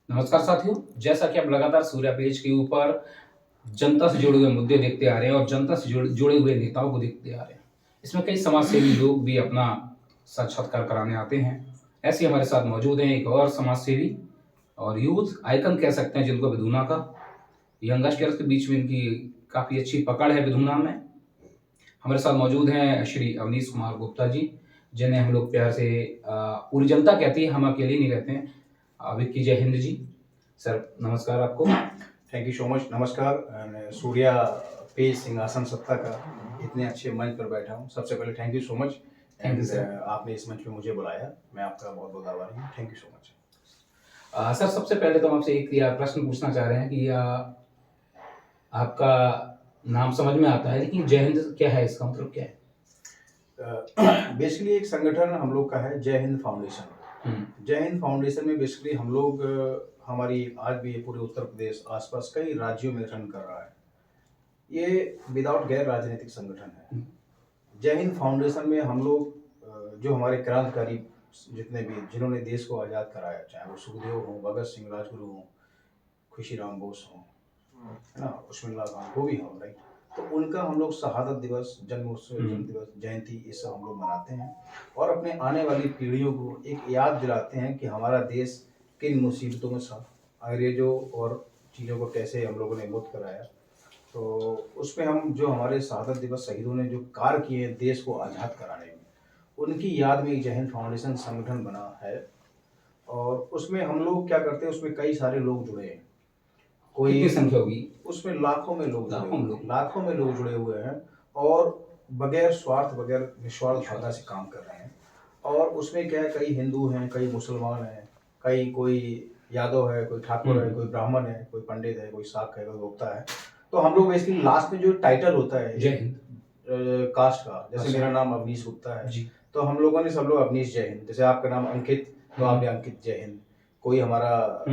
नमस्कार साथियों, जैसा कि आप लगातार सूर्या पेज के ऊपर जनता से जुड़े हुए मुद्दे देखते आ रहे हैं और जनता से जुड़े हुए नेताओं को देखते आ रहे हैं। इसमें कई समाजसेवी लोग भी अपना साक्षात्कार कराने आते हैं। ऐसे ही हमारे साथ मौजूद हैं एक और समाजसेवी और यूथ आइकन कह सकते हैं जिनको विधुना का। यंगस्टर्स के बीच में इनकी काफ़ी अच्छी पकड़ है विधुना में। हमारे साथ मौजूद हैं श्री अवनीश कुमार गुप्ता जी, जिन्हें हम लोग प्यार से पूरी जनता कहती है, हम अकेले नहीं रहते हैं। विक्की जय हिंद जी। सर नमस्कार आपको। Thank you so much. नमस्कार। सूर्या पेज सिंहासन सत्ता का इतने अच्छे मंच पर बैठा हूँ। सबसे पहले thank you so much. Thank you sir. आपने इस मंच पे मुझे बुलाया, मैं आपका बहुत बहुत आभारी हूँ। Thank you so much. Sir सबसे पहले तो हम आपसे एक प्रश्न पूछना चाह रहे हैं कि आपका नाम समझ में आता है, लेकिन जय हिंद क्या है, इसका मतलब क्या है? बेसिकली एक संगठन हम लोग का है, जय हिंद फाउंडेशन। जय हिंद फाउंडेशन में बेसिकली हम लोग हमारी आज भी ये पूरे उत्तर प्रदेश आसपास कई राज्यों में रन कर रहा है। ये विदाउट गैर राजनीतिक संगठन है। जय हिंद फाउंडेशन में हम लोग जो हमारे क्रांतिकारी जितने भी जिन्होंने देश को आज़ाद कराया, चाहे वो सुखदेव हों, भगत सिंह, राजगुरु हों, खुशीराम बोस हों, है ना, उस्मिल्ला खान, वो भी हों, राइट। तो उनका हम लोग शहादत दिवस, जन्म उत्सव, जन्म दिवस, जयंती, ये सब हम लोग मनाते हैं और अपने आने वाली पीढ़ियों को एक याद दिलाते हैं कि हमारा देश किन मुसीबतों में था, अंग्रेजों और चीज़ों को कैसे हम लोगों ने मुक्त कराया। तो उसमें हम जो हमारे शहादत दिवस शहीदों ने जो कार्य किए हैं देश को आज़ाद कराने में, उनकी याद में एक जय हिंद फाउंडेशन संगठन बना है। और उसमें हम लोग क्या करते हैं, उसमें कई सारे लोग जुड़े हैं। कितनी संख्या होगी? उसमें लाखों में लोग जुड़े लाखों हुए लोग। हैं, लाखों में लोग जुड़े हुए हैं और बगैर स्वार्थ, बगैर निस्वार्थ भावना से काम कर रहे हैं। और उसमें क्या है, कई हिंदू हैं, कई मुसलमान हैं, कई कोई यादव है, कोई ठाकुर है, कोई ब्राह्मण है, कोई पंडित है, कोई साख है, कोई गुप्ता है। तो हम लोग बेसिकली लास्ट में जो टाइटल होता है जय हिंद कास्ट का, जैसे अच्छा। मेरा नाम अवनीश गुप्ता है जी। तो हम लोगों ने सब लोग अवनीश जय हिंद। जैसे आपका नाम अंकित तो आपने अंकित जय हिंद। कोई हमारा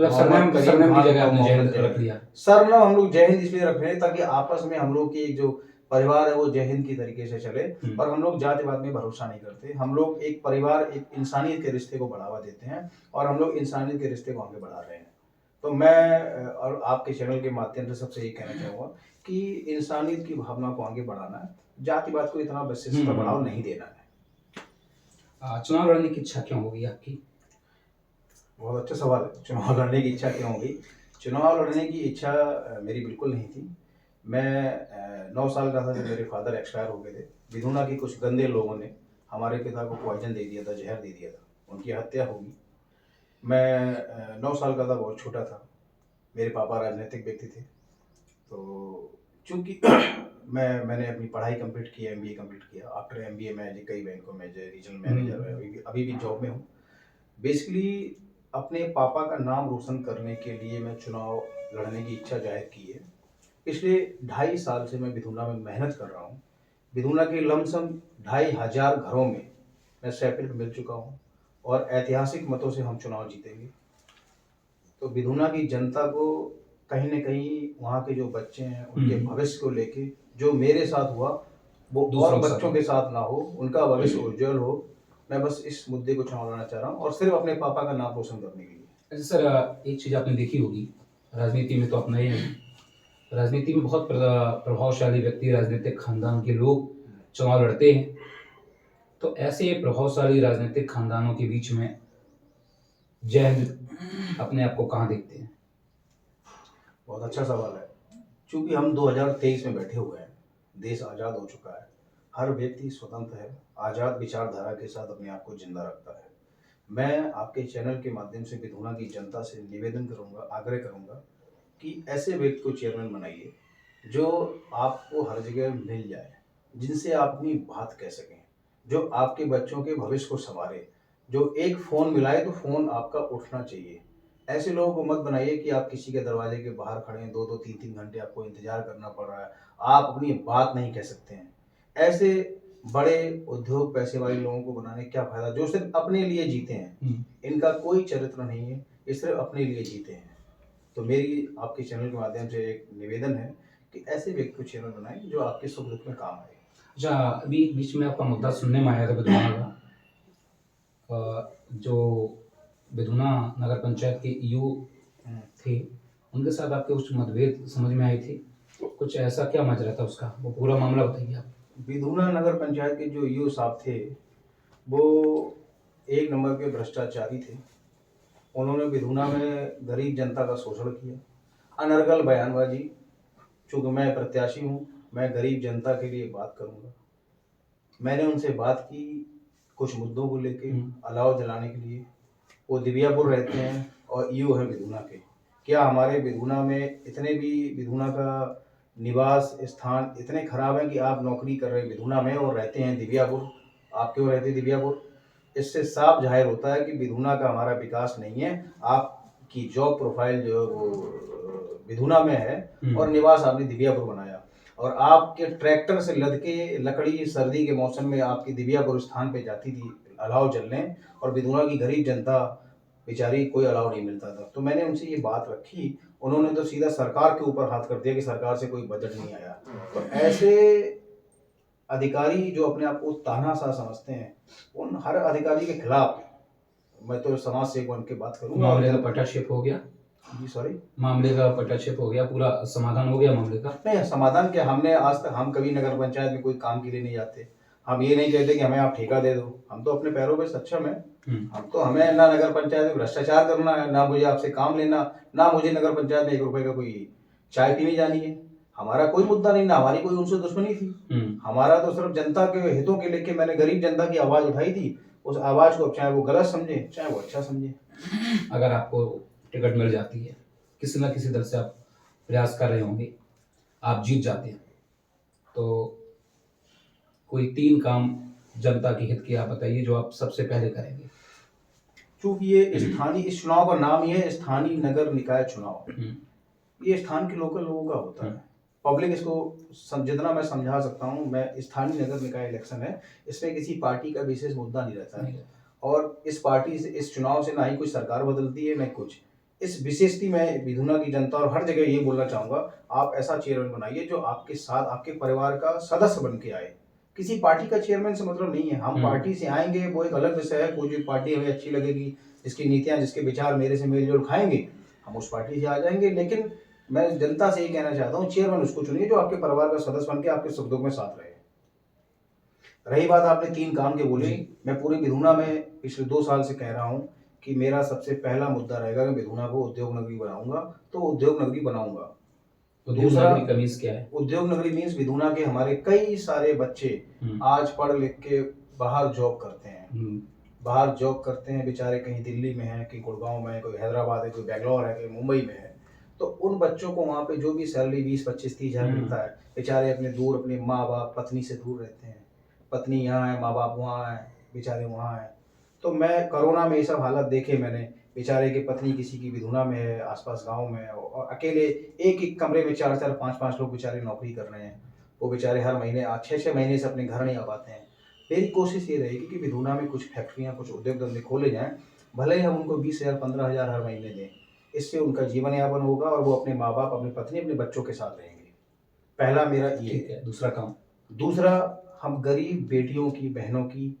सरनाम की जगह आपने जय हिंद रख लिया। सरनाम हम लोग जय हिंद इसलिए रख रहे हैं ताकि आपस में हम लोग की एक जो परिवार है वो जय हिंद की तरीके से चले। और हम लोग जातिवाद में भरोसा नहीं करते, हम लोग एक परिवार, एक इंसानियत के रिश्ते को बढ़ावा देते हैं और हम लोग इंसानियत के रिश्ते को आगे बढ़ा रहे हैं। तो मैं और आपके चैनल के माध्यम से सबसे ये कहना चाहूँगा कि इंसानियत की भावना को आगे बढ़ाना है, जातिवाद को इतना बस बढ़ावा नहीं देना है। चुनाव लड़ने की इच्छा क्यों होगी आपकी? बहुत अच्छा सवाल है। चुनाव लड़ने की इच्छा क्यों होगी? चुनाव लड़ने की इच्छा मेरी बिल्कुल नहीं थी। मैं 9 साल का था जब मेरे फादर एक्सपायर हो गए थे। विधुना की कुछ गंदे लोगों ने हमारे पिता को पॉइजन दे दिया था, जहर दे दिया था, उनकी हत्या होगी। मैं 9 साल का था, बहुत छोटा था। मेरे पापा राजनीतिक व्यक्ति थे। तो चूँकि मैंने अपनी पढ़ाई कंप्लीट की, एमबीए कंप्लीट किया। आफ्टर एमबीए मैं कई बैंकों में रीजनल मैनेजर है, अभी भी जॉब में हूँ। बेसिकली अपने पापा का नाम रोशन करने के लिए मैं चुनाव लड़ने की इच्छा जाहिर की है। पिछले 2.5 साल से मैं विधुना में मेहनत कर रहा हूँ। विधुना के लमसम 2,500 घरों में मैं सेपरेट मिल चुका हूँ और ऐतिहासिक मतों से हम चुनाव जीतेंगे। तो विधुना की जनता को कहीं न कहीं वहाँ के जो बच्चे हैं उनके भविष्य को लेके जो मेरे साथ हुआ वो और बच्चों के साथ ना हो, उनका भविष्य उज्जवल हो। मैं बस इस मुद्दे को चुनाव लड़ना चाह रहा हूँ और सिर्फ अपने पापा का नाम रोशन करने के लिए। अच्छा सर, एक चीज़ आपने देखी होगी, राजनीति में तो आप नए हैं, राजनीति में बहुत प्रभावशाली व्यक्ति, राजनीतिक खानदान के लोग चुनाव लड़ते हैं। तो ऐसे प्रभावशाली राजनीतिक खानदानों के बीच में जय हिंद अपने आप को कहाँ देखते हैं? बहुत अच्छा सवाल है। चूँकि हम 2023 में बैठे हुए हैं, देश आज़ाद हो चुका है, हर व्यक्ति स्वतंत्र है, आज़ाद विचारधारा के साथ अपने आप को जिंदा रखता है। मैं आपके चैनल के माध्यम से विधुना की जनता से निवेदन करूंगा, आग्रह करूंगा कि ऐसे व्यक्ति को चेयरमैन बनाइए जो आपको हर जगह मिल जाए, जिनसे आप अपनी बात कह सकें, जो आपके बच्चों के भविष्य को संवारे। जो एक फ़ोन मिलाए तो फ़ोन आपका उठना चाहिए। ऐसे लोगों को मत बनाइए कि आप किसी के दरवाजे के बाहर खड़े हैं, 2-2 3-3 घंटे आपको इंतजार करना पड़ रहा है, आप अपनी बात नहीं कह सकते हैं। ऐसे बड़े उद्योग पैसे वाले लोगों को बनाने क्या फ़ायदा, जो सिर्फ अपने लिए जीते हैं। इनका कोई चरित्र नहीं है, ये सिर्फ अपने लिए जीते हैं। तो मेरी आपके चैनल के माध्यम से एक निवेदन है कि ऐसे व्यक्ति को चैनल बनाएं जो आपके सुख दुख में काम आए। अच्छा, अभी बीच में आपका मुद्दा सुनने में आया था विधुना का, जो बिधुना नगर पंचायत के ईओ थे, उनके साथ आपके कुछ मतभेद समझ में आई थी? कुछ ऐसा क्या माजरा था उसका? वो पूरा मामला बताइए आप। बिधूना नगर पंचायत के जो ईओ साहब थे वो एक नंबर के भ्रष्टाचारी थे। उन्होंने बिधूना में गरीब जनता का शोषण किया, अनर्गल बयानबाजी। चूँकि मैं प्रत्याशी हूँ, मैं गरीब जनता के लिए बात करूँगा। मैंने उनसे बात की कुछ मुद्दों को लेके, अलाव जलाने के लिए। वो दिव्यापुर रहते हैं और ईओ है बिधूना के। क्या हमारे बिधूना में इतने भी बिधूना का निवास स्थान इतने खराब हैं कि आप नौकरी कर रहे हैं बिधूना में और रहते हैं दिव्यापुर? आप क्यों रहते हैं दिव्यापुर? इससे साफ जाहिर होता है कि बिधूना का हमारा विकास नहीं है। आपकी जॉब प्रोफाइल जो है वो बिधूना में है और निवास आपने दिव्यापुर बनाया, और आपके ट्रैक्टर से लद के लकड़ी सर्दी के मौसम में आपकी दिव्यापुर स्थान पे जाती थी अलाव जलने, और बिधूना की गरीब जनता बेचारी कोई अलाव नहीं मिलता था। तो मैंने उनसे ये बात रखी, उन्होंने तो सीधा सरकार के ऊपर हाथ कर दिया कि सरकार से कोई बजट नहीं आया। तो ऐसे अधिकारी जो अपने आप को तानाशाह समझते हैं, उन हर अधिकारी के खिलाफ मैं तो समाज से बन के बात करूंगा। मामले का पटाक्षेप हो गया? जी सॉरी, मामले का पटाक्षेप हो गया, पूरा समाधान हो गया मामले का? नहीं समाधान क्या, हमने आज तक हम कभी नगर पंचायत में कोई काम के लिए नहीं जाते। हम ये नहीं कहते कि हमें आप ठेका दे दो, हम तो अपने पैरों पे सक्षम है। हम तो, हमें ना नगर पंचायत में भ्रष्टाचार करना है, ना मुझे आपसे काम लेना, ना मुझे नगर पंचायत में 1 रुपए का कोई चाय पीने जानी है। हमारा कोई मुद्दा नहीं, ना हमारी कोई उनसे दुश्मनी थी। हमारा तो सिर्फ जनता के हितों के लेके मैंने गरीब जनता की आवाज उठाई थी। उस आवाज को चाहे वो गलत समझे चाहे वो अच्छा समझे। अगर आपको टिकट मिल जाती है, किसी ना किसी दल से आप प्रयास कर रहे होंगे, आप जीत जाते हैं, तो कोई 3 काम जनता के हित के आप बताइए जो आप सबसे पहले करेंगे। चूंकि ये स्थानीय, इस चुनाव का नाम ही है स्थानीय नगर निकाय चुनाव, ये स्थान के लोकल लोगों का होता है। पब्लिक इसको जितना मैं समझा सकता हूँ, मैं स्थानीय नगर निकाय इलेक्शन है, इसमें किसी पार्टी का विशेष मुद्दा नहीं रहता है। और इस पार्टी से, इस चुनाव से ना ही कोई सरकार बदलती है, न कुछ। इस विशेषती मैं बिधूना की जनता और हर जगह ये बोलना चाहूँगा, आप ऐसा चेयरमैन बनाइए जो आपके साथ आपके परिवार का सदस्य बन के आए। किसी पार्टी का चेयरमैन से मतलब नहीं है। हम पार्टी से आएंगे, वो एक अलग विषय है। कोई भी पार्टी हमें अच्छी लगेगी, जिसकी नीतियाँ, जिसके विचार मेरे से मेल जोल खाएंगे, हम उस पार्टी से आ जाएंगे। लेकिन मैं जनता से ये कहना चाहता हूँ, चेयरमैन उसको चुनिए जो आपके परिवार का सदस्य बन के आपके सुख दुख में साथ रहे। रही बात आपने 3 काम के बोले, मैं पूरे बिधूना में पिछले 2 साल से कह रहा हूँ कि मेरा सबसे पहला मुद्दा रहेगा कि बिधूना को उद्योग नगरी बनाऊंगा, तो उद्योग नगरी बनाऊंगा। तो दूसरा नगरी का मीन्स क्या है? उद्योग नगरी मीन्स बिधूना के हमारे कई सारे बच्चे आज पढ़ लिख के बाहर जॉब करते हैं। बाहर जॉब करते हैं बेचारे, कहीं दिल्ली में है, कहीं गुड़गांव में है, कोई हैदराबाद है, कोई बेंगलोर है, कोई मुंबई में है। तो उन बच्चों को वहाँ पे जो भी सैलरी 20, 25, 30 हज़ार मिलता है, बेचारे अपने दूर, अपने माँ बाप पत्नी से दूर रहते हैं। पत्नी यहाँ है, माँ बाप वहाँ है, बेचारे वहाँ हैं। तो मैं कोरोना में ये सब हालत देखे मैंने, बेचारे की पत्नी किसी की बिधूना में है, आसपास गांव में है, और अकेले एक एक कमरे में 4-4, 5-5 लोग बेचारे नौकरी कर रहे हैं। वो बेचारे हर महीने 6-6 महीने से अपने घर नहीं आ पाते हैं। मेरी कोशिश ये रहेगी कि बिधूना में कुछ फैक्ट्रियाँ, कुछ उद्योग धंधे खोले जाएँ, भले ही हम उनको 20,000, 15,000 हर महीने दें। इससे उनका जीवन यापन होगा और वो अपने माँ बाप, अपनी पत्नी, अपने बच्चों के साथ रहेंगे। पहला मेरा ये है। दूसरा काम, दूसरा, हम गरीब बेटियों की, बहनों की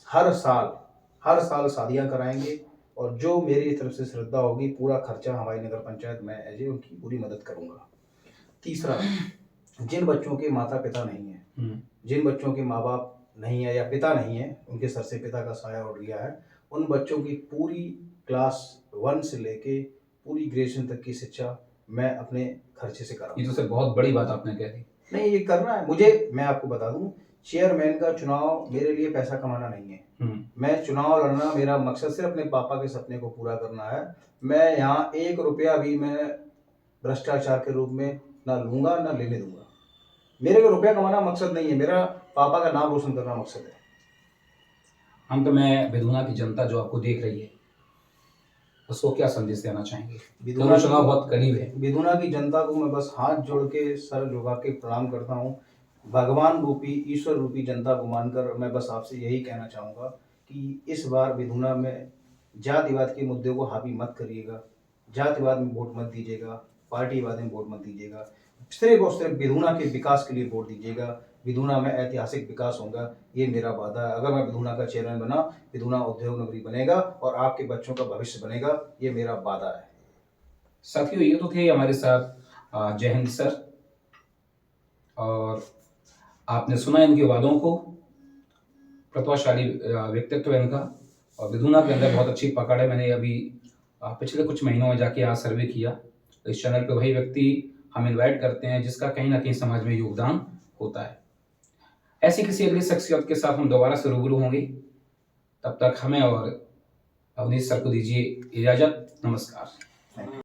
हर साल शादियां कराएंगे, और जो मेरी तरफ से श्रद्धा होगी, पूरा खर्चा हमारी नगर पंचायत में एज ए उनकी पूरी मदद करूंगा। तीसरा, जिन बच्चों के माता पिता नहीं है, जिन बच्चों के माँ बाप नहीं है या पिता नहीं है, उनके सर से पिता का साया उड़ गया है, उन बच्चों की पूरी क्लास 1 से लेके पूरी ग्रेजुएशन तक की शिक्षा मैं अपने खर्चे से कराऊंगा। ये तो सर बहुत बड़ी बात आपने कह दी। नहीं, ये करना है मुझे। मैं आपको बता दूं, चेयरमैन का चुनाव मेरे लिए पैसा कमाना नहीं है। मैं चुनाव लड़ना, मेरा मकसद सिर्फ अपने पापा के सपने को पूरा करना है। मैं यहाँ 1 रुपया भी मैं भ्रष्टाचार के रूप में ना लूंगा, ना लेने दूंगा। मेरे को रुपया कमाना मकसद नहीं है, मेरा पापा का नाम रोशन करना मकसद है। हम तो, मैं बिधूना की जनता जो आपको देख रही है, उसको क्या संदेश देना चाहेंगे? बिधूना चुनाव बहुत करीब है। बिधूना की जनता को मैं बस हाथ जोड़ के, सर झुका के प्रणाम करता हूँ। भगवान रूपी, ईश्वर रूपी जनता को मानकर मैं बस आपसे यही कहना चाहूँगा कि इस बार बिधूना में जातिवाद के मुद्दे को हावी मत करिएगा। जातिवाद में वोट मत दीजिएगा, पार्टीवाद में वोट मत दीजिएगा। सिर्फ और सिर्फ बिधूना के विकास के लिए वोट दीजिएगा। विधूना में ऐतिहासिक विकास होगा, ये मेरा वादा है। अगर मैं विधूना का चेयरमैन बना, विधूना उद्योग नगरी बनेगा और आपके बच्चों का भविष्य बनेगा, ये मेरा वादा है। साथियों, ये तो थे हमारे साथ जय हिंद सर, और आपने सुना इनके वादों को, प्रतिभाशाली व्यक्तित्व है इनका, और विधूना के अंदर बहुत अच्छी पकड़ है। मैंने अभी पिछले कुछ महीनों में जाके आज सर्वे किया, तो इस चैनल पे वही व्यक्ति हम इनवाइट करते हैं जिसका कहीं ना कहीं समाज में योगदान होता है। ऐसी किसी अगली शख्सियत के साथ हम दोबारा से रूबरू होंगे। तब तक हमें और अवनीश सर को दीजिए इजाजत। नमस्कार।